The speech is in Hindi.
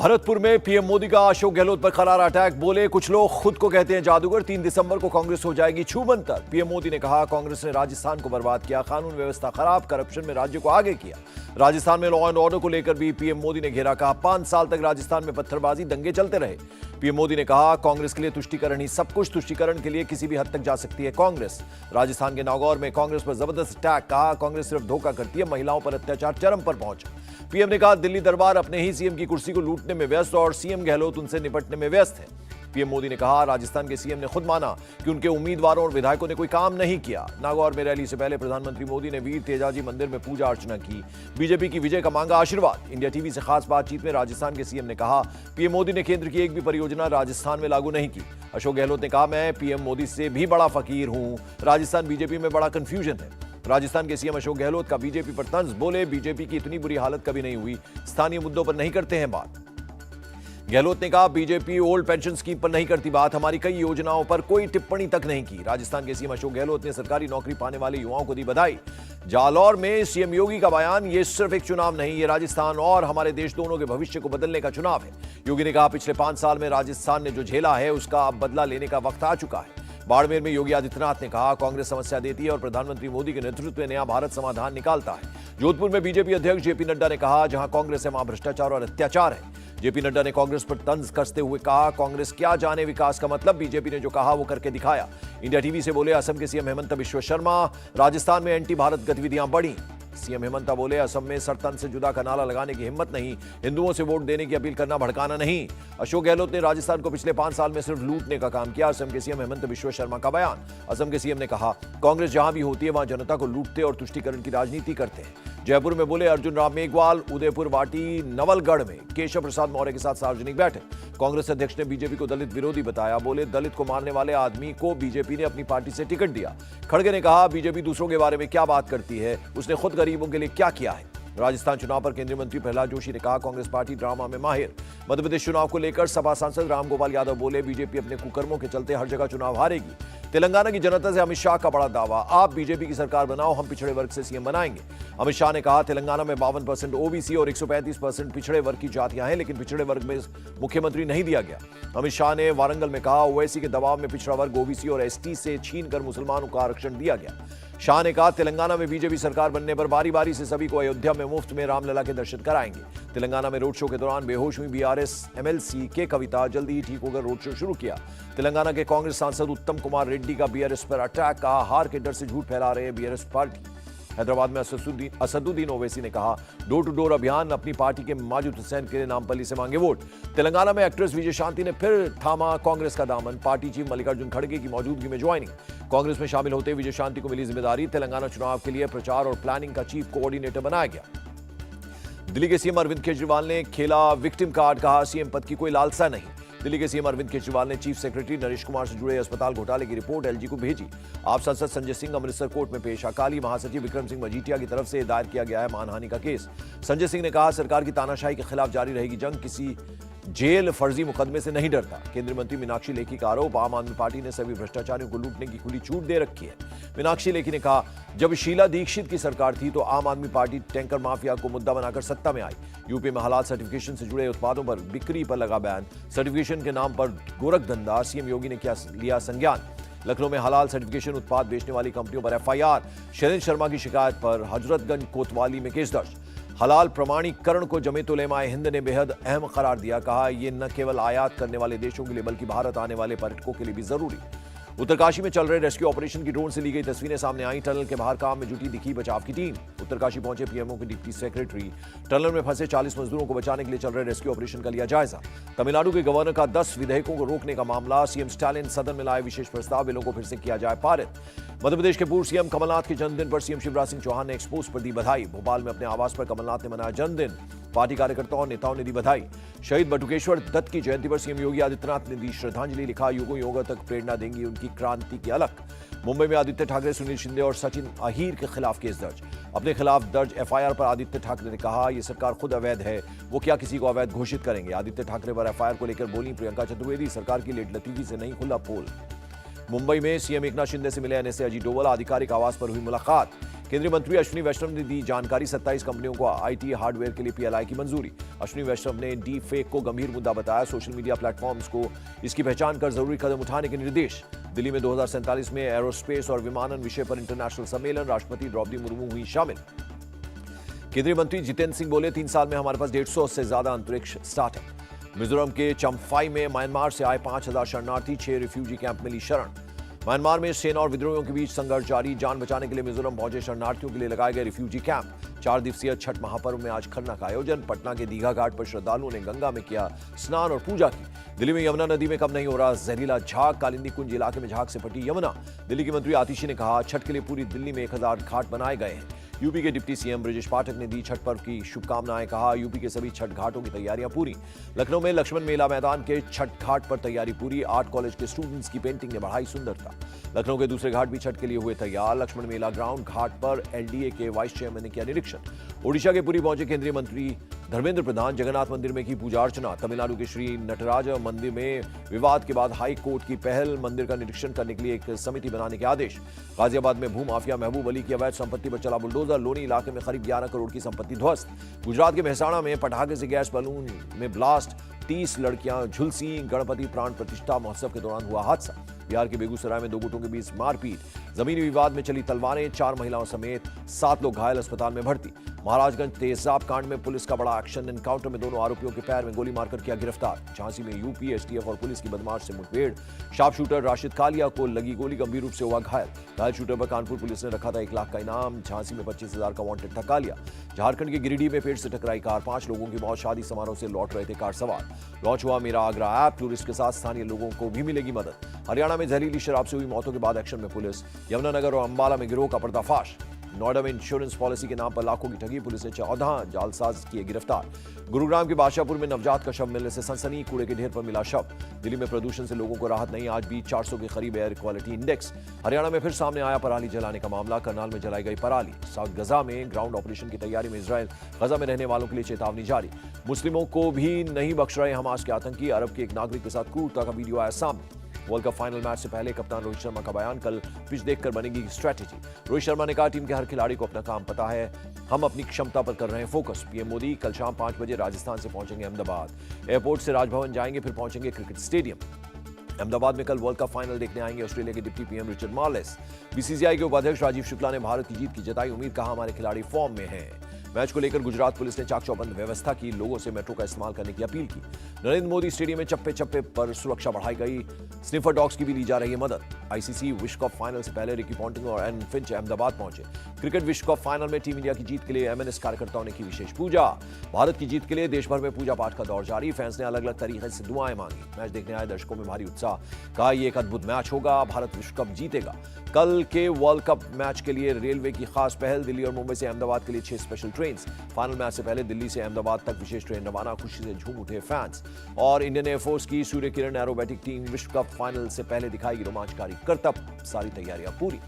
भरतपुर में पीएम मोदी का अशोक गहलोत पर करारा अटैक। बोले कुछ लोग खुद को कहते हैं जादूगर, 3 दिसंबर को कांग्रेस हो जाएगी छूमंतर। पीएम मोदी ने कहा कांग्रेस ने राजस्थान को बर्बाद किया, कानून व्यवस्था खराब, करप्शन में राज्य को आगे किया। राजस्थान में लॉ एंड ऑर्डर को लेकर भी पीएम मोदी ने घेरा। कहा 5 साल तक राजस्थान में पत्थरबाजी दंगे चलते रहे। पीएम मोदी ने कहा कांग्रेस के लिए तुष्टीकरण ही सब कुछ, तुष्टीकरण के लिए किसी भी हद तक जा सकती है कांग्रेस। राजस्थान के नागौर में कांग्रेस पर जबरदस्त अटैक। कहा कांग्रेस सिर्फ धोखा करती है, महिलाओं पर अत्याचार चरम पर पहुंचा। पीएम ने कहा दिल्ली दरबार अपने ही सीएम की कुर्सी को लूटने में व्यस्त और सीएम गहलोत उनसे निपटने में व्यस्त है। पीएम मोदी ने कहा राजस्थान के सीएम ने खुद माना कि उनके उम्मीदवारों और विधायकों ने कोई काम नहीं किया। नागौर में रैली से पहले प्रधानमंत्री मोदी ने वीर तेजाजी मंदिर में पूजा अर्चना की, बीजेपी की विजय का मांगा आशीर्वाद। इंडिया टीवी से खास बातचीत में राजस्थान के सीएम ने कहा पीएम मोदी ने केंद्र की एक भी परियोजना राजस्थान में लागू नहीं की। अशोक गहलोत ने कहा मैं पीएम मोदी से भी बड़ा फकीर हूं, राजस्थान बीजेपी में बड़ा कंफ्यूजन है। राजस्थान के सीएम अशोक गहलोत का बीजेपी पर तंज। बोले बीजेपी की इतनी बुरी हालत कभी नहीं हुई, स्थानीय मुद्दों पर नहीं करते हैं बात। गहलोत ने कहा बीजेपी ओल्ड पेंशन स्कीम पर नहीं करती बात, हमारी कई योजनाओं पर कोई टिप्पणी तक नहीं की। राजस्थान के सीएम अशोक गहलोत ने सरकारी नौकरी पाने वाले युवाओं को दी बधाई। जालौर में सीएम योगी का बयान, ये सिर्फ एक चुनाव नहीं, ये राजस्थान और हमारे देश दोनों के भविष्य को बदलने का चुनाव है। योगी ने कहा पिछले 5 साल में राजस्थान ने जो झेला है उसका अब बदला लेने का वक्त आ चुका है। बाड़मेर में योगी आदित्यनाथ ने कहा कांग्रेस समस्या देती है और प्रधानमंत्री मोदी के नेतृत्व में नया भारत समाधान निकालता है। जोधपुर में बीजेपी अध्यक्ष जेपी नड्डा ने कहा जहां कांग्रेस है वहां भ्रष्टाचार और अत्याचार है। जेपी नड्डा ने कांग्रेस पर तंज कसते हुए कहा कांग्रेस क्या जाने विकास का मतलब, बीजेपी ने जो कहा वो करके दिखाया। इंडिया टीवी से बोले असम के सीएम हेमंत बिश्व शर्मा, राजस्थान में एंटी भारत गतिविधियां बढ़ी। सीएम हेमंत बोले असम में सरतन से जुदा का नारा लगाने की हिम्मत नहीं, हिंदुओं से वोट देने की अपील करना भड़काना नहीं। अशोक गहलोत ने राजस्थान को पिछले 5 साल में सिर्फ लूटने का काम किया। असम के सीएम हेमंत बिश्व शर्मा का बयान। असम के सीएम ने कहा कांग्रेस जहां भी होती है वहां जनता को लूटते और तुष्टीकरण की राजनीति करते हैं। जयपुर में बोले अर्जुन राम मेघवाल, उदयपुर वाटी नवलगढ़ में केशव प्रसाद मौर्य के साथ सार्वजनिक बैठक। कांग्रेस अध्यक्ष ने बीजेपी को दलित विरोधी बताया। बोले दलित को मारने वाले आदमी को बीजेपी ने अपनी पार्टी से टिकट दिया। खड़गे ने कहा बीजेपी दूसरों के बारे में क्या बात करती है, उसने खुद गरीबों के लिए क्या किया है। राजस्थान चुनाव पर केंद्रीय मंत्री प्रहलाद जोशी ने कहा कांग्रेस पार्टी ड्रामा में माहिर। मध्य प्रदेश चुनाव को लेकर सपा सांसद रामगोपाल यादव बोले बीजेपी अपने कुकर्मों के चलते हर जगह चुनाव हारेगी। तेलंगाना की जनता से अमित शाह का बड़ा दावा, आप बीजेपी की सरकार बनाओ, हम पिछड़े वर्ग से सीएम बनाएंगे। अमित शाह ने कहा तेलंगाना में 52% ओबीसी और 135% पिछड़े वर्ग की जातियां हैं, लेकिन पिछड़े वर्ग में मुख्यमंत्री नहीं दिया गया। अमित शाह ने वारंगल में कहा ओवैसी के दबाव में पिछड़ा वर्ग ओबीसी और एसटी से छीनकर मुसलमानों को आरक्षण दिया गया। शाह ने कहा तेलंगाना में बीजेपी सरकार बनने पर बारी बारी से सभी को अयोध्या में मुफ्त में रामलला के दर्शन कराएंगे। तेलंगाना में रोड शो के दौरान बेहोश हुई बीआरएस एमएलसी के कविता जल्दी ही ठीक होकर रोड शो शुरू किया। तेलंगाना के कांग्रेस सांसद उत्तम कुमार रेड्डी का बीआरएस पर अटैक। कहा हार के डर से झूठ फैला रहे बीआरएस पार्टी। हैदराबाद में असदुद्दीन ओवैसी ने कहा डोर टू डोर अभियान, अपनी पार्टी के माजिद हुसैन के नामपल्ली से मांगे वोट। तेलंगाना में एक्ट्रेस विजय शांति ने फिर थामा कांग्रेस का दामन। पार्टी चीफ मल्लिकार्जुन खड़गे की मौजूदगी में ज्वाइनिंग। कांग्रेस में शामिल होते विजय शांति को मिली जिम्मेदारी। तेलंगाना चुनाव के लिए प्रचार और प्लानिंग का चीफ कोऑर्डिनेटर बनाया गया। दिल्ली के सीएम अरविंद केजरीवाल ने खेला विक्टिम कार्ड। कहा सीएम पद की कोई लालसा नहीं। दिल्ली के सीएम अरविंद केजरीवाल ने चीफ सेक्रेटरी नरेश कुमार से जुड़े अस्पताल घोटाले की रिपोर्ट एलजी को भेजी। आप सांसद संजय सिंह अमृतसर कोर्ट में पेश। अकाली महासचिव विक्रम सिंह मजीठिया की तरफ से दायर किया गया है मानहानि का केस। संजय सिंह ने कहा सरकार की तानाशाही के खिलाफ जारी रहेगी जंग, किसी जेल फर्जी मुकदमे से नहीं डरता। केंद्रीय मंत्री मीनाक्षी लेखी का आरोप, आम आदमी पार्टी ने सभी भ्रष्टाचारियों को लूटने की खुली छूट दे रखी है। मीनाक्षी लेखी ने कहा जब शीला दीक्षित की सरकार थी तो आम आदमी पार्टी टैंकर माफिया को मुद्दा बनाकर सत्ता में आई। यूपी में हलाल सर्टिफिकेशन से जुड़े उत्पादों पर बिक्री पर लगा बैन। सर्टिफिकेशन के नाम पर गोरख धंधा, सीएम योगी ने लिया संज्ञान। लखनऊ में हलाल सर्टिफिकेशन उत्पाद बेचने वाली कंपनियों पर एफआईआर। शैलेंद्र शर्मा की शिकायत पर हजरतगंज कोतवाली में केस दर्ज। हलाल प्रमाणीकरण को जमीयत उलेमा ए हिंद ने बेहद अहम करार दिया। कहा यह न केवल आयात करने वाले देशों के लिए बल्कि भारत आने वाले पर्यटकों के लिए भी जरूरी। उत्तरकाशी में चल रहे रेस्क्यू ऑपरेशन की ड्रोन से ली गई तस्वीरें सामने आई। टनल के बाहर काम में जुटी दिखी बचाव की टीम। उत्तरकाशी पहुंचे पीएमओ के डिप्टी सेक्रेटरी। टनल में फंसे 40 मजदूरों को बचाने के लिए चल रहे रेस्क्यू ऑपरेशन का लिया जायजा। तमिलनाडु के गवर्नर का 10 विधेयकों को रोकने का मामला। सीएम स्टालिन सदन में लाए विशेष प्रस्ताव, बिलों को फिर से किया जाए पारित। मध्य प्रदेश के पूर्व सीएम कमलनाथ के जन्मदिन पर सीएम शिवराज सिंह चौहान ने एक्सपोज पर दी बधाई। भोपाल में अपने आवास पर कमलनाथ ने मनाया जन्मदिन। पार्टी कार्यकर्ताओं और नेताओं ने दी बधाई। शहीद बटुकेश्वर दत्त की जयंती पर सीएम योगी आदित्यनाथ ने दी श्रद्धांजलि। लिखा युगों युगों तक प्रेरणा देंगी उनकी क्रांति की अलख। मुंबई में आदित्य ठाकरे, सुनील शिंदे और सचिन अहीर के खिलाफ केस दर्ज। अपने खिलाफ दर्ज एफआईआर पर आदित्य ठाकरे ने कहा यह सरकार खुद अवैध है, वो क्या किसी को अवैध घोषित करेंगे। आदित्य ठाकरे पर एफआईआर को लेकर बोली प्रियंका चतुर्वेदी, सरकार की लेट लतीफी से नहीं खुला पोल। मुंबई में सीएम एकनाथ शिंदे से मिले एनएसए अजीत डोवाल, आधिकारिक आवास पर हुई मुलाकात। केंद्रीय मंत्री अश्विनी वैष्णव ने दी जानकारी। 27 कंपनियों को आईटी हार्डवेयर के लिए पीएलआई की मंजूरी। अश्विनी वैष्णव ने डी फेक को गंभीर मुद्दा बताया। सोशल मीडिया प्लेटफॉर्म्स को इसकी पहचान कर जरूरी कदम उठाने के निर्देश। दिल्ली में 2047 में एरोस्पेस और विमानन विषय पर इंटरनेशनल सम्मेलन, राष्ट्रपति द्रौपदी मुर्मू हुई शामिल। केंद्रीय मंत्री जितेंद्र सिंह बोले, 3 साल में हमारे पास 150 से ज्यादा अंतरिक्ष स्टार्टअप। मिजोरम के चंफाई में म्यांमार से आए 5000 शरणार्थी, 6 रिफ्यूजी कैंप मिली शरण। म्यांमार में सेना और विद्रोहियों के बीच संघर्ष जारी। जान बचाने के लिए मिजोरम पहुंचे शरणार्थियों के लिए लगाए गए रिफ्यूजी कैंप। 4 दिवसीय छठ महापर्व में आज खरना का आयोजन। पटना के दीघा घाट पर श्रद्धालुओं ने गंगा में किया स्नान और पूजा की। दिल्ली में यमुना नदी में कम नहीं हो रहा जहरीला झाग। कालिंदी कुंज इलाके में झाग से फटी यमुना। दिल्ली की मंत्री आतिशी ने कहा, छठ के लिए पूरी दिल्ली में 1000 घाट बनाए गए हैं। यूपी के डिप्टी सीएम ब्रजेश पाठक ने दी छठ पर्व की शुभकामनाएं। कहा, यूपी के सभी छठ घाटों की तैयारियां पूरी। लखनऊ में लक्ष्मण मेला मैदान के छठ घाट पर तैयारी पूरी। आर्ट कॉलेज के स्टूडेंट्स की पेंटिंग ने बढ़ाई सुंदरता। लखनऊ के दूसरे घाट भी छठ के लिए हुए तैयार। लक्ष्मण मेला ग्राउंड घाट पर एलडीए के वाइस चेयरमैन ने किया निरीक्षण। ओडिशा के पुरी पहुंचे केंद्रीय मंत्री धर्मेंद्र प्रधान। जगन्नाथ मंदिर में की पूजा अर्चना। तमिलनाडु के श्री नटराज मंदिर में विवाद के बाद हाई कोर्ट की पहल। मंदिर का निरीक्षण करने के लिए एक समिति बनाने के आदेश। गाजियाबाद में भूमाफिया महबूब अली की अवैध संपत्ति पर चला बुलडोजर। लोनी इलाके में करीब 11 करोड़ की संपत्ति ध्वस्त। गुजरात के मेहसाणा में पटाखे से गैस बैलून में ब्लास्ट, 30 लड़कियां झुलसी। गणपति प्राण प्रतिष्ठा महोत्सव के दौरान हुआ हादसा। बिहार के बेगूसराय में 2 गुटों के बीच मारपीट। जमीनी विवाद में चली तलवारें। 4 महिलाओं समेत 7 लोग घायल, अस्पताल में भर्ती। महाराजगंज तेजाब कांड में पुलिस का बड़ा एक्शन। एनकाउंटर में दोनों आरोपियों के पैर में गोली मारकर किया गिरफ्तार। झांसी में यूपी एसटीएफ और पुलिस की बदमाश से मुठभेड़। शार्प शूटर राशिद कालिया को लगी गोली, गंभीर रूप से हुआ घायल। घायल शूटर पर कानपुर पुलिस ने रखा था 1 लाख का इनाम। झांसी में 25,000 का वांटेड था कालिया। झारखंड के गिरिडीह में पेड़ से टकराई कार, 5 लोगों की मौत। शादी समारोह से लौट रहे थे कार सवार। लॉन्च हुआ मेरा आगरा ऐप। टूरिस्ट के साथ स्थानीय लोगों को भी मिलेगी मदद। हरियाणा में जहरीली शराब से हुई मौतों के बाद एक्शन में पुलिस। यमुनानगर और अंबाला में गिरोह का पर्दाफाश। नोएडा में इंश्योरेंस पॉलिसी के नाम पर लाखों की ठगी, पुलिस ने 14 जालसाज किए गिरफ्तार। गुरुग्राम के बादशाहपुर में नवजात का शव मिलने से सनसनी, कूड़े के ढेर पर मिला शव। दिल्ली में प्रदूषण से लोगों को राहत नहीं, आज भी 400 के करीब एयर क्वालिटी इंडेक्स। हरियाणा में फिर सामने आया पराली जलाने का मामला, करनाल में जलाई गई पराली। साउथ गजा में ग्राउंड ऑपरेशन की तैयारी में इजरायल, गजा में रहने वालों के लिए चेतावनी जारी। मुस्लिमों को भी नहीं बख्श रहे हमास के आतंकी, अरब के एक नागरिक के साथ क्रूरता का वीडियो आया सामने। वर्ल्ड कप फाइनल मैच से पहले कप्तान रोहित शर्मा का बयान, कल पिच देखकर बनेगी स्ट्रैटेजी। रोहित शर्मा ने कहा, टीम के हर खिलाड़ी को अपना काम पता है, हम अपनी क्षमता पर कर रहे हैं फोकस। पीएम मोदी कल शाम 5 बजे राजस्थान से पहुंचेंगे अहमदाबाद। एयरपोर्ट से राजभवन जाएंगे, फिर पहुंचेंगे क्रिकेट स्टेडियम। अहमदाबाद में कल वर्ल्ड कप फाइनल देखने आएंगे ऑस्ट्रेलिया के deputy PM Richard Marles. BCCI के उपाध्यक्ष राजीव शुक्ला ने भारत की जीत की जताई उम्मीद, कहा हमारे खिलाड़ी फॉर्म में हैं। मैच को लेकर गुजरात पुलिस ने चाक चौबंद व्यवस्था की, लोगों से मेट्रो का इस्तेमाल करने की अपील की। नरेंद्र मोदी स्टेडियम में चप्पे चप्पे पर सुरक्षा बढ़ाई गई। स्निफर डॉग्स की भी ली जा रही है मदद। आईसीसी विश्व कप फाइनल से पहले रिकी पॉन्टिंग और एन फिंच अहमदाबाद पहुंचे। क्रिकेट विश्व कप फाइनल में टीम इंडिया की जीत के लिए एमएनएस कार्यकर्ताओं ने की विशेष पूजा। भारत की जीत के लिए देश भर में पूजा पाठ का दौर जारी। फैंस ने अलग अलग तरीके से दुआएं मांगी। मैच देखने आए दर्शकों में भारी उत्साह, कहा यह एक अद्भुत मैच होगा, भारत विश्व कप जीतेगा। कल के वर्ल्ड कप मैच के लिए रेलवे की खास पहल, दिल्ली और मुंबई से अहमदाबाद के लिए 6 स्पेशल ट्रेन। फाइनल मैच से पहले दिल्ली से अहमदाबाद तक विशेष ट्रेन रवाना, खुशी से झूम उठे फैंस। और इंडियन एयरफोर्स की सूर्य किरण एरोबैटिक टीम विश्व कप फाइनल से पहले दिखाएगी रोमांचकारी करतब, सारी तैयारियां पूरी।